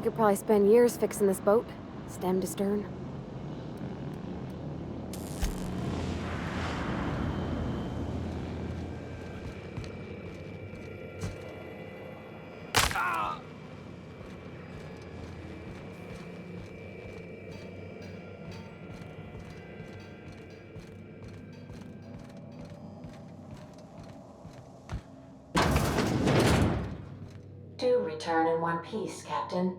I could probably spend years fixing this boat, stem to stern. Do return in one piece, Captain.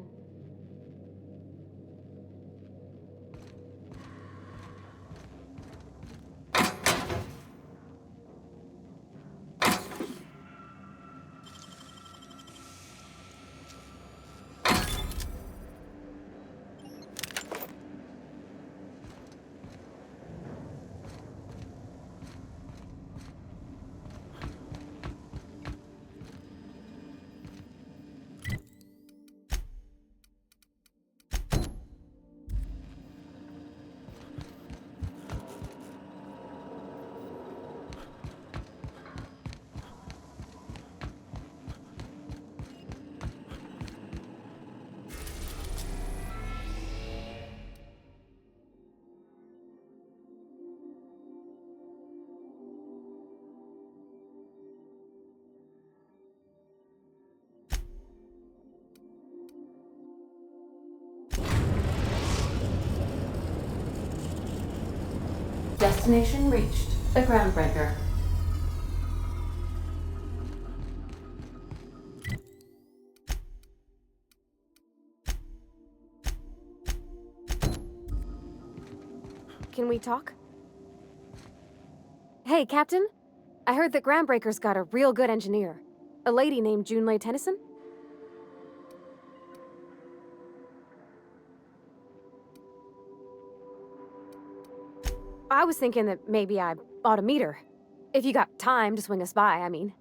Destination reached. The Groundbreaker. Can we talk? Hey, Captain. I heard that Groundbreaker's got a real good engineer. A lady named Junlei Tennyson? I was thinking that maybe I ought to meet her. If you got time to swing us by, I mean.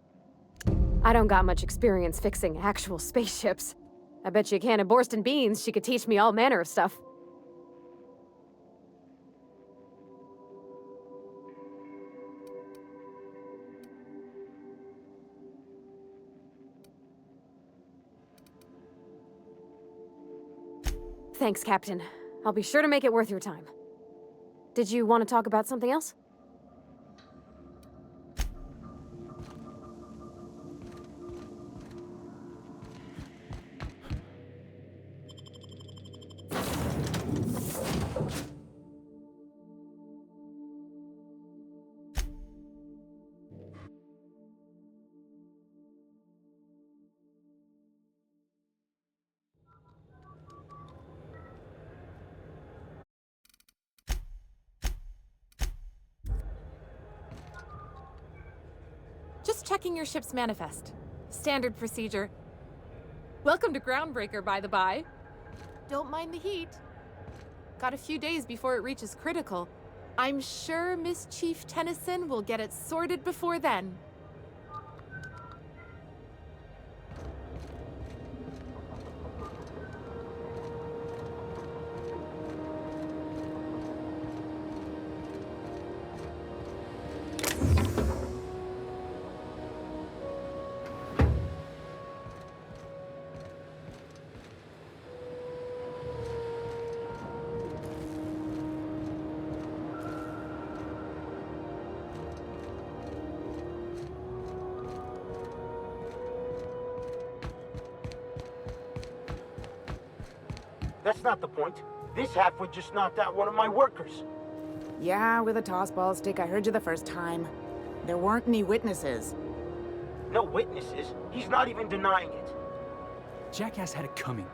I don't got much experience fixing actual spaceships. I bet you a can of Borston beans she could teach me all manner of stuff. Thanks, Captain. I'll be sure to make it worth your time. Did you want to talk about something else? Just checking your ship's manifest. Standard procedure. Welcome to Groundbreaker, by the by. Don't mind the heat. Got a few days before it reaches critical. I'm sure Miss Chief Tennyson will get it sorted before then. That's not the point. This halfwit just knocked out one of my workers. Yeah, with a tossball stick. I heard you the first time. There weren't any witnesses. No witnesses. He's not even denying it. Jackass had it coming.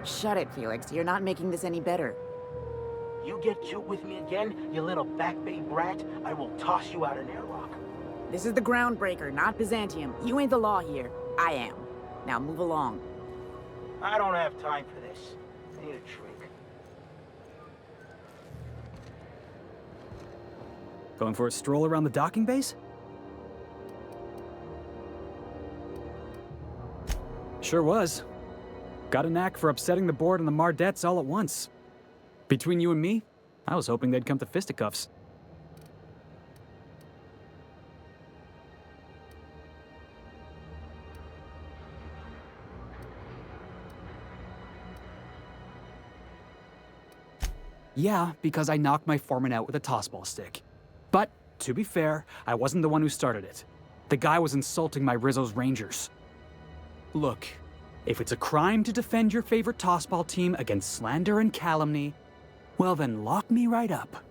Shut it, Felix. You're not making this any better. You get cute with me again, you little back bay brat, I will toss you out an airlock. This is the Groundbreaker, not Byzantium. You ain't the law here. I am. Now move along. I don't have time for this. I need a drink. Going for a stroll around the docking base? Sure was. Got a knack for upsetting the board and the Mardettes all at once. Between you and me, I was hoping they'd come to fisticuffs. Yeah, because I knocked my foreman out with a tossball stick. But, to be fair, I wasn't the one who started it. The guy was insulting my Rizzo's Rangers. Look, if it's a crime to defend your favorite tossball team against slander and calumny, well then lock me right up.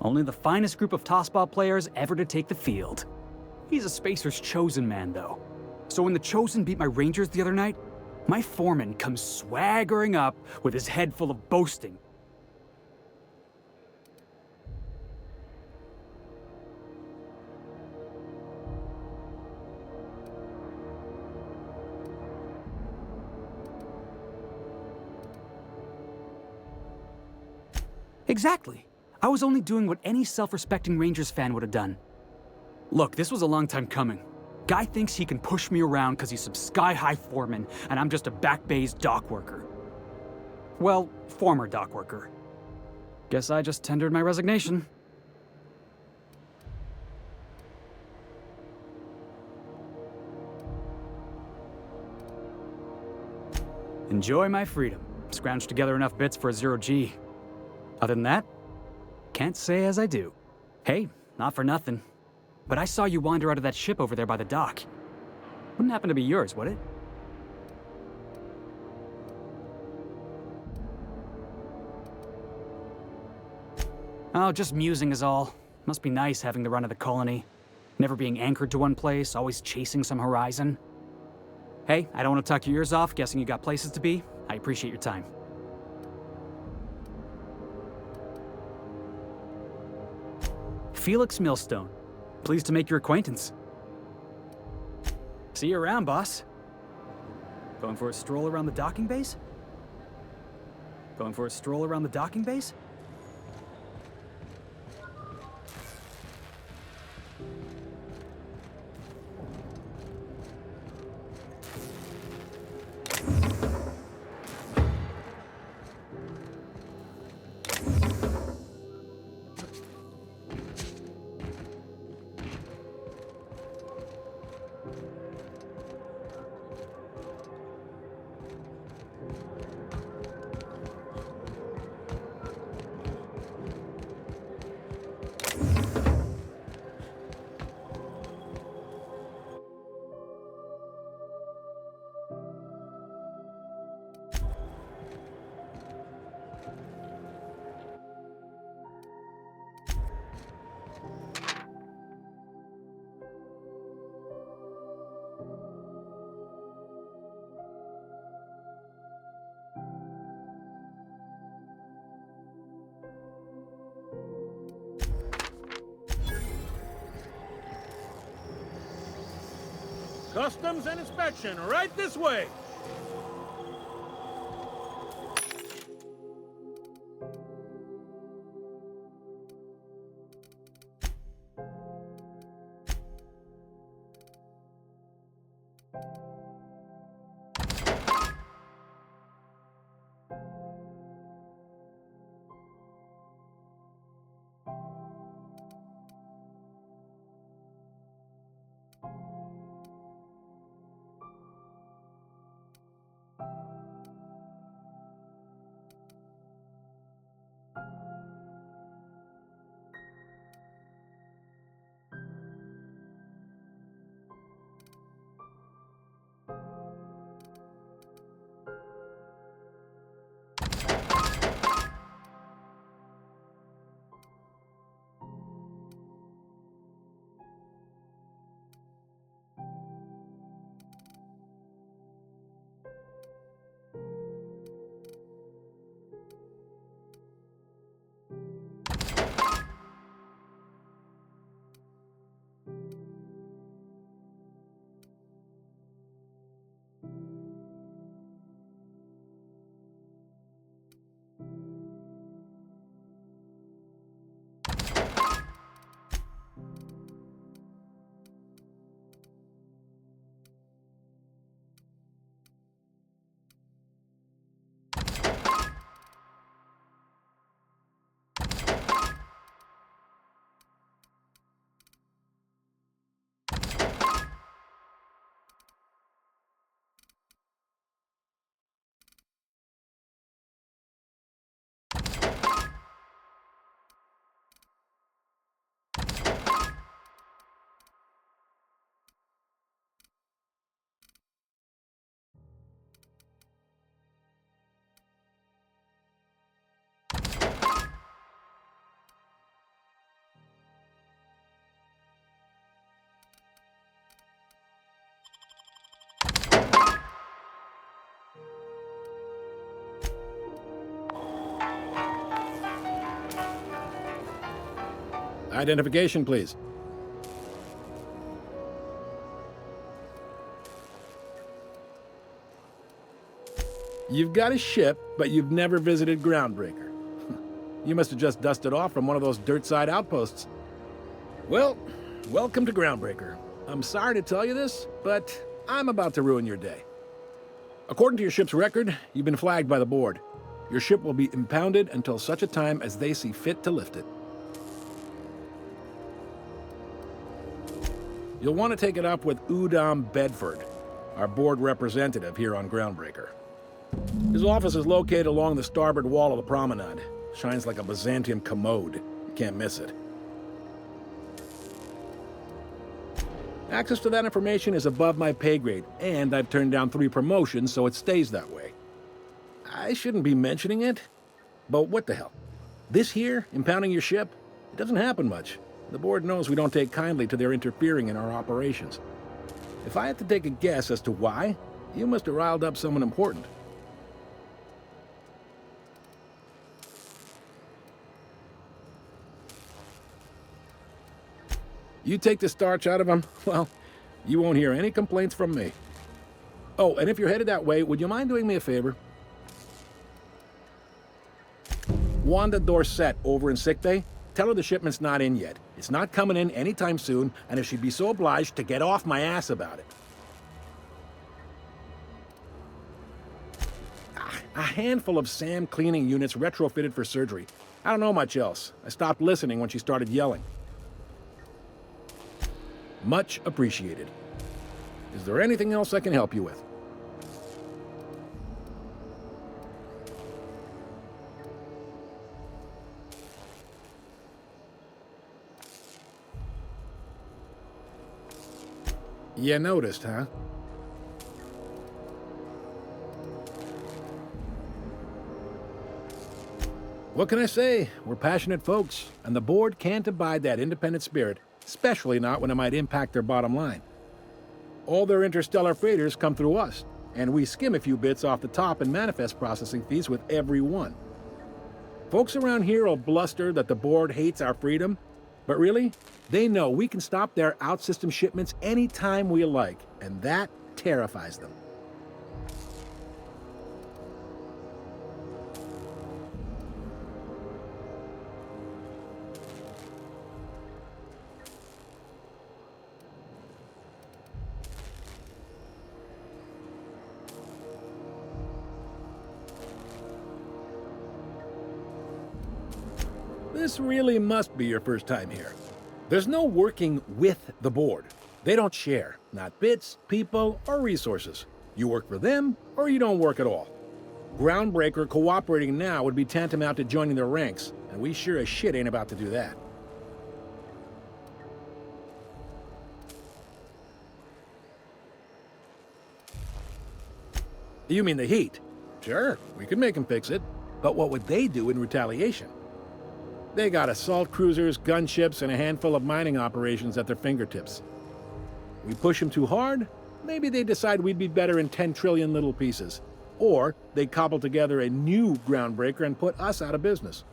Only the finest group of tossball players ever to take the field. He's a Spacer's chosen man, though. So when the Chosen beat my Rangers the other night, my foreman comes swaggering up with his head full of boasting. Exactly. I was only doing what any self-respecting Rangers fan would have done. Look, this was a long time coming. Guy thinks he can push me around because he's some sky-high foreman, and I'm just a back bay's dock worker. Well, former dock worker. Guess I just tendered my resignation. Enjoy my freedom. Scrounged together enough bits for a 0G. Other than that, can't say as I do. Hey, not for nothing. But I saw you wander out of that ship over there by the dock. Wouldn't happen to be yours, would it? Oh, just musing is all. Must be nice having the run of the colony. Never being anchored to one place, always chasing some horizon. Hey, I don't want to talk your ears off, guessing you got places to be. I appreciate your time. Felix Millstone. Pleased to make your acquaintance. See you around, boss. Going for a stroll around the docking base? Going for a stroll around the docking base? Customs and inspection, right this way. Identification, please. You've got a ship, but you've never visited Groundbreaker. You must have just dusted off from one of those dirt-side outposts. Well, welcome to Groundbreaker. I'm sorry to tell you this, but I'm about to ruin your day. According to your ship's record, you've been flagged by the board. Your ship will be impounded until such a time as they see fit to lift it. You'll want to take it up with Udom Bedford, our board representative here on Groundbreaker. His office is located along the starboard wall of the promenade. Shines like a Byzantium commode. You can't miss it. Access to that information is above my pay grade, and I've turned down 3 promotions, so it stays that way. I shouldn't be mentioning it, but what the hell? This here, impounding your ship, it doesn't happen much. The board knows we don't take kindly to their interfering in our operations. If I had to take a guess as to why, you must have riled up someone important. You take the starch out of them, well, you won't hear any complaints from me. Oh, and if you're headed that way, would you mind doing me a favor? Wanda Dorset over in sickbay, tell her the shipment's not in yet. It's not coming in anytime soon, and if she'd be so obliged to get off my ass about it. A handful of SAM cleaning units retrofitted for surgery. I don't know much else. I stopped listening when she started yelling. Much appreciated. Is there anything else I can help you with? You noticed, huh? What can I say? We're passionate folks, and the board can't abide that independent spirit, especially not when it might impact their bottom line. All their interstellar freighters come through us, and we skim a few bits off the top in manifest processing fees with every one. Folks around here will bluster that the board hates our freedom, but really, they know we can stop their out-system shipments anytime we like, and that terrifies them. This really must be your first time here. There's no working with the board. They don't share, not bits, people, or resources. You work for them, or you don't work at all. Groundbreaker cooperating now would be tantamount to joining their ranks, and we sure as shit ain't about to do that. You mean the heat? Sure, we could make them fix it. But what would they do in retaliation? They got assault cruisers, gunships, and a handful of mining operations at their fingertips. We push them too hard, maybe they decide we'd be better in 10 trillion little pieces. Or they cobble together a new Groundbreaker and put us out of business.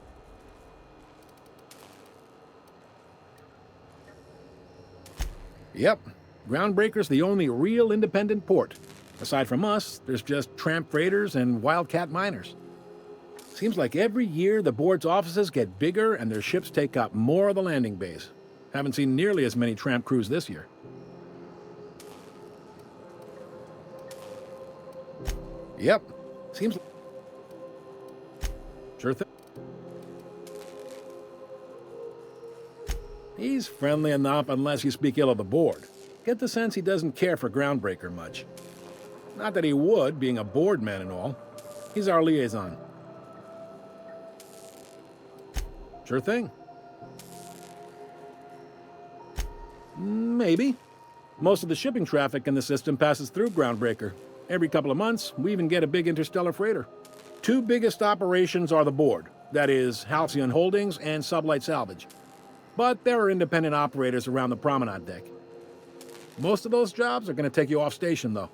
Yep, Groundbreaker's the only real independent port. Aside from us, there's just tramp freighters and wildcat miners. Seems like every year the board's offices get bigger and their ships take up more of the landing base. Haven't seen nearly as many tramp crews this year. Yep, seems... Sure thing. He's friendly enough unless you speak ill of the board. Get the sense he doesn't care for Groundbreaker much. Not that he would, being a board man and all. He's our liaison. Sure thing. Maybe. Most of the shipping traffic in the system passes through Groundbreaker. Every couple of months, we even get a big interstellar freighter. 2 biggest operations are the board. That is, Halcyon Holdings and Sublight Salvage. But there are independent operators around the promenade deck. Most of those jobs are going to take you off station, though.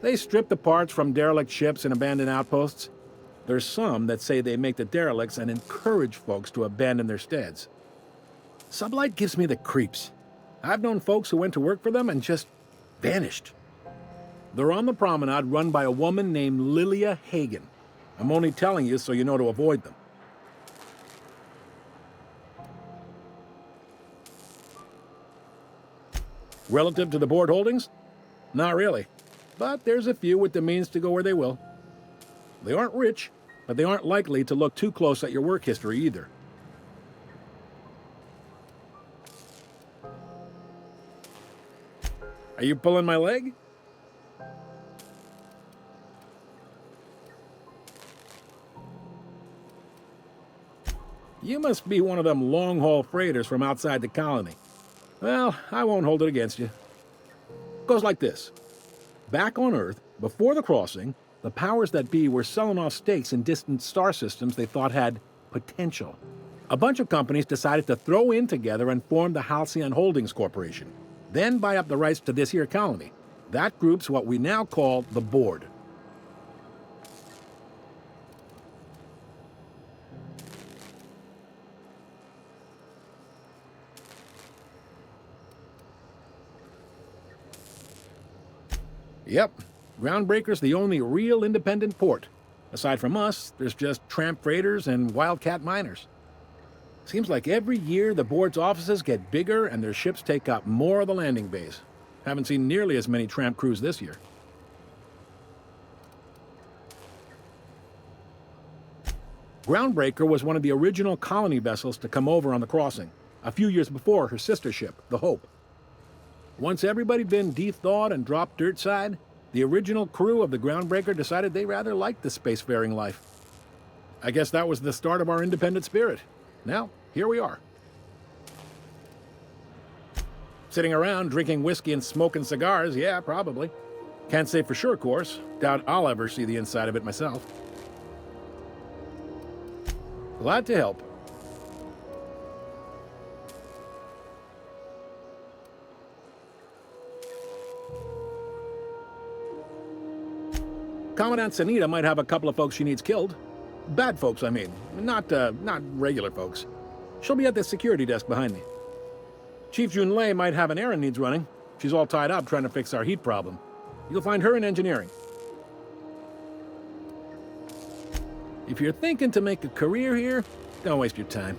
They strip the parts from derelict ships and abandoned outposts. There's some that say they make the derelicts and encourage folks to abandon their steads. Sublight gives me the creeps. I've known folks who went to work for them and just vanished. They're on the promenade run by a woman named Lilia Hagen. I'm only telling you so you know to avoid them. Relative to the board holdings? Not really. But there's a few with the means to go where they will. They aren't rich, but they aren't likely to look too close at your work history either. Are you pulling my leg? You must be one of them long-haul freighters from outside the colony. Well, I won't hold it against you. Goes like this. Back on Earth, before the crossing, the powers that be were selling off stakes in distant star systems they thought had potential. A bunch of companies decided to throw in together and form the Halcyon Holdings Corporation, then buy up the rights to this here colony. That group's what we now call the Board. Yep, Groundbreaker's the only real independent port. Aside from us, there's just tramp freighters and wildcat miners. Seems like every year the board's offices get bigger and their ships take up more of the landing bays. Haven't seen nearly as many tramp crews this year. Groundbreaker was one of the original colony vessels to come over on the crossing, a few years before her sister ship, the Hope. Once everybody'd been de-thawed and dropped dirtside, the original crew of the Groundbreaker decided they rather liked the spacefaring life. I guess that was the start of our independent spirit. Now, here we are. Sitting around drinking whiskey and smoking cigars, yeah, probably. Can't say for sure, of course. Doubt I'll ever see the inside of it myself. Glad to help. Commandant Sanita might have a couple of folks she needs killed. Bad folks, I mean. Not regular folks. She'll be at the security desk behind me. Chief Junlei might have an errand needs running. She's all tied up trying to fix our heat problem. You'll find her in engineering. If you're thinking to make a career here, don't waste your time.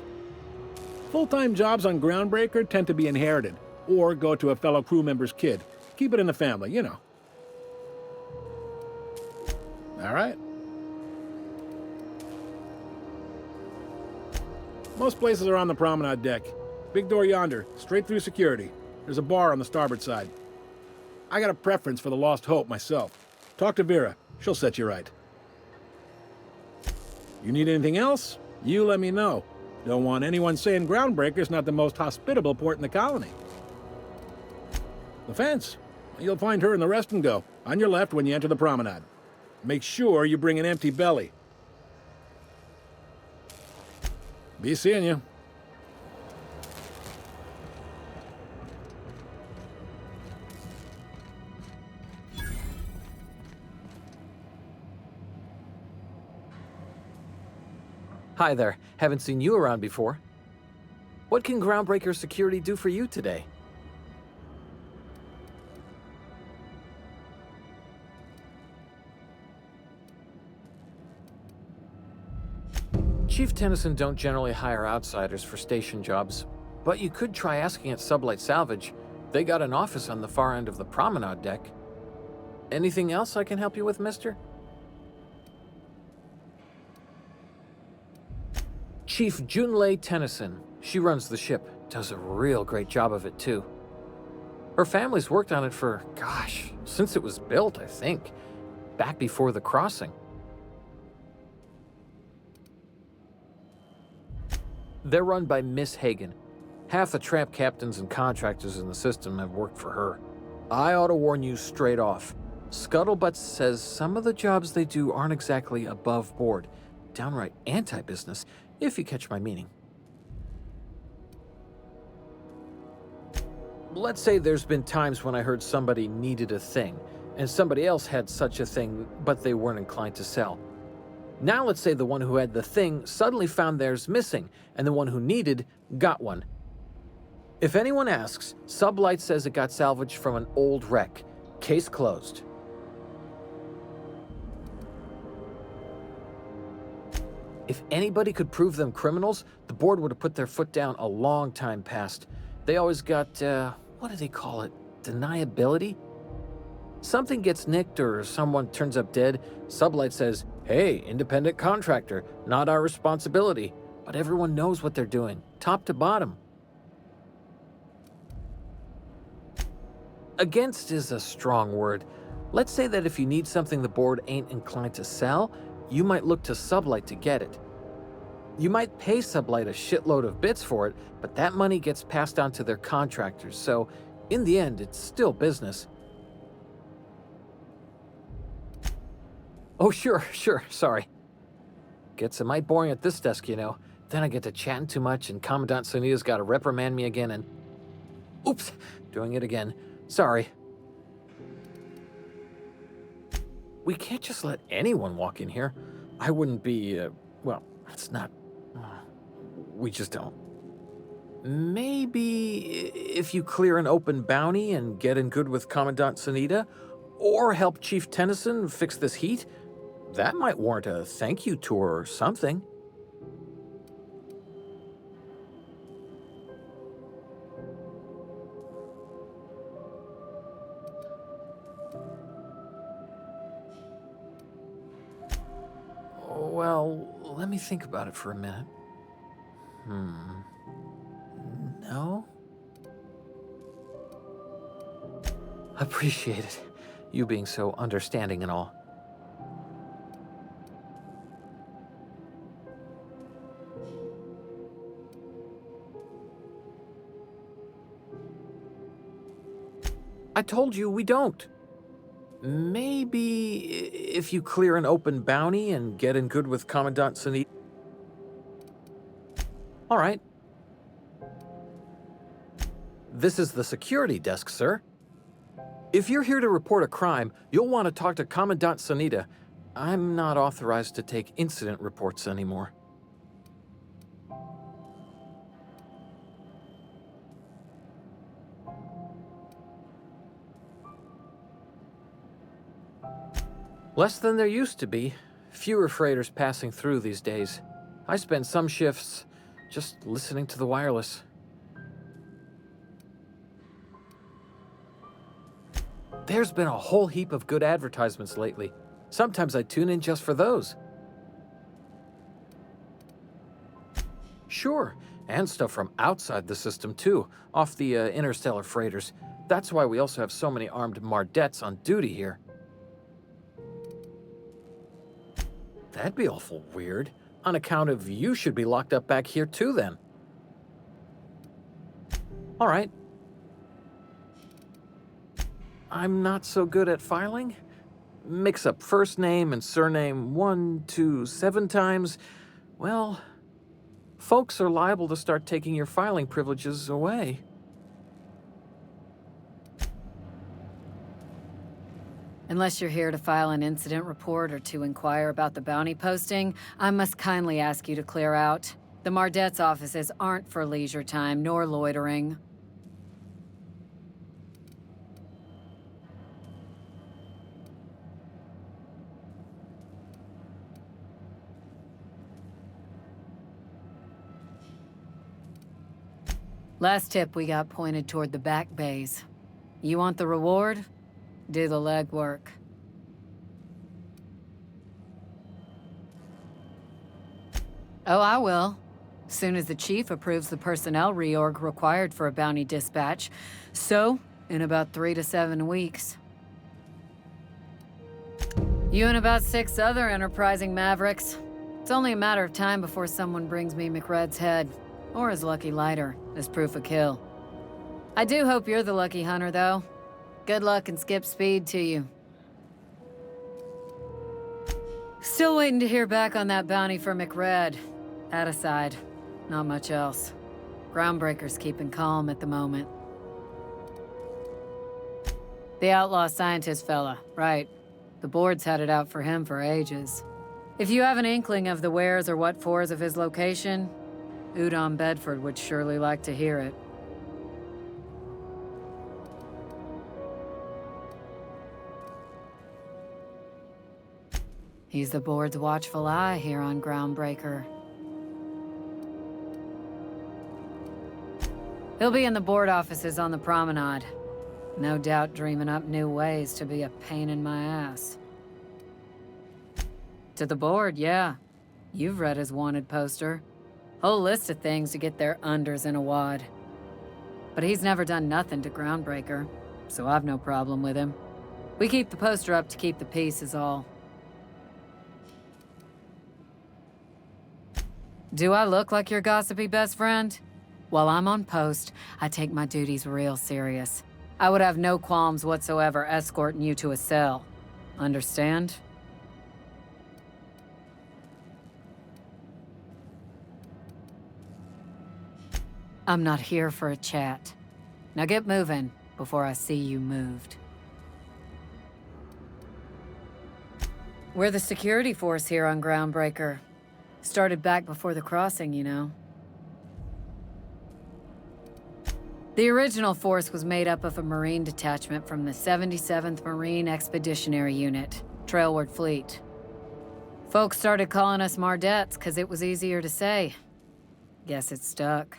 Full-time jobs on Groundbreaker tend to be inherited, or go to a fellow crew member's kid. Keep it in the family, you know. All right. Most places are on the promenade deck. Big door yonder, straight through security. There's a bar on the starboard side. I got a preference for the Lost Hope myself. Talk to Vera. She'll set you right. You need anything else? You let me know. Don't want anyone saying Groundbreaker's not the most hospitable port in the colony. The fence. You'll find her in the rest and go, on your left when you enter the promenade. Make sure you bring an empty belly. Be seeing you. Hi there. Haven't seen you around before. What can Groundbreaker Security do for you today? Chief Tennyson don't generally hire outsiders for station jobs, but you could try asking at Sublight Salvage. They got an office on the far end of the promenade deck. Anything else I can help you with, mister? Chief Junlei Tennyson. She runs the ship. Does a real great job of it, too. Her family's worked on it for, gosh, since it was built, I think. Back before the crossing. They're run by Miss Hagen. Half the tramp captains and contractors in the system have worked for her. I ought to warn you straight off. Scuttlebutt says some of the jobs they do aren't exactly above board. Downright anti-business, if you catch my meaning. Let's say there's been times when I heard somebody needed a thing. and somebody else had such a thing, but they weren't inclined to sell. Now let's say the one who had the thing suddenly found theirs missing, and the one who needed got one. If anyone asks, Sublight says it got salvaged from an old wreck. Case closed. If anybody could prove them criminals, the board would have put their foot down a long time past. They always got, what do they call it? Deniability? Something gets nicked or someone turns up dead, Sublight says, hey, independent contractor, not our responsibility. But everyone knows what they're doing, top to bottom. Against is a strong word. Let's say that if you need something the board ain't inclined to sell, you might look to Sublight to get it. You might pay Sublight a shitload of bits for it, but that money gets passed on to their contractors, so in the end, it's still business. Oh, sure, sorry. Gets a mite boring at this desk, you know. Then I get to chatting too much and Commandant Sunita's gotta reprimand me again and... Oops, doing it again. Sorry. We can't just let anyone walk in here. I wouldn't be, well, it's not... we just don't. Maybe if you clear an open bounty and get in good with Commandant Sunita, or help Chief Tennyson fix this heat, that might warrant a thank you tour or something. Well, let me think about it for a minute. No? Appreciate it. You being so understanding and all. I told you we don't. Maybe if you clear an open bounty and get in good with Commandant Sunita. All right. This is the security desk, sir. If you're here to report a crime, you'll want to talk to Commandant Sunita. I'm not authorized to take incident reports anymore. Less than there used to be. Fewer freighters passing through these days. I spend some shifts just listening to the wireless. There's been a whole heap of good advertisements lately. Sometimes I tune in just for those. Sure, and stuff from outside the system too, off the interstellar freighters. That's why we also have so many armed Mardettes on duty here. That'd be awful weird. On account of you should be locked up back here too then. All right. I'm not so good at filing. Mix up first name and surname 1, 2, 7 times. Well, folks are liable to start taking your filing privileges away. Unless you're here to file an incident report or to inquire about the bounty posting, I must kindly ask you to clear out. The Mardet's offices aren't for leisure time nor loitering. Last tip we got pointed toward the back bays. You want the reward? Do the legwork. Oh, I will. Soon as the chief approves the personnel reorg required for a bounty dispatch. So, in about 3 to 7 weeks. You and about 6 other enterprising mavericks. It's only a matter of time before someone brings me McRed's head, or his lucky lighter, as proof of kill. I do hope you're the lucky hunter, though. Good luck and skip speed to you. Still waiting to hear back on that bounty for McRed. That aside, not much else. Groundbreaker's keeping calm at the moment. The outlaw scientist fella, right. The board's had it out for him for ages. If you have an inkling of the wheres or what fors of his location, Udon Bedford would surely like to hear it. He's the board's watchful eye here on Groundbreaker. He'll be in the board offices on the promenade. No doubt dreaming up new ways to be a pain in my ass. To the board, yeah. You've read his wanted poster. Whole list of things to get their unders in a wad. But he's never done nothing to Groundbreaker, so I've no problem with him. We keep the poster up to keep the peace is all. Do I look like your gossipy best friend? While I'm on post, I take my duties real serious. I would have no qualms whatsoever escorting you to a cell. Understand? I'm not here for a chat. Now get moving before I see you moved. We're the security force here on Groundbreaker. Started back before the crossing, you know. The original force was made up of a Marine detachment from the 77th Marine Expeditionary Unit, Trailward Fleet. Folks started calling us Mardettes because it was easier to say. Guess it stuck.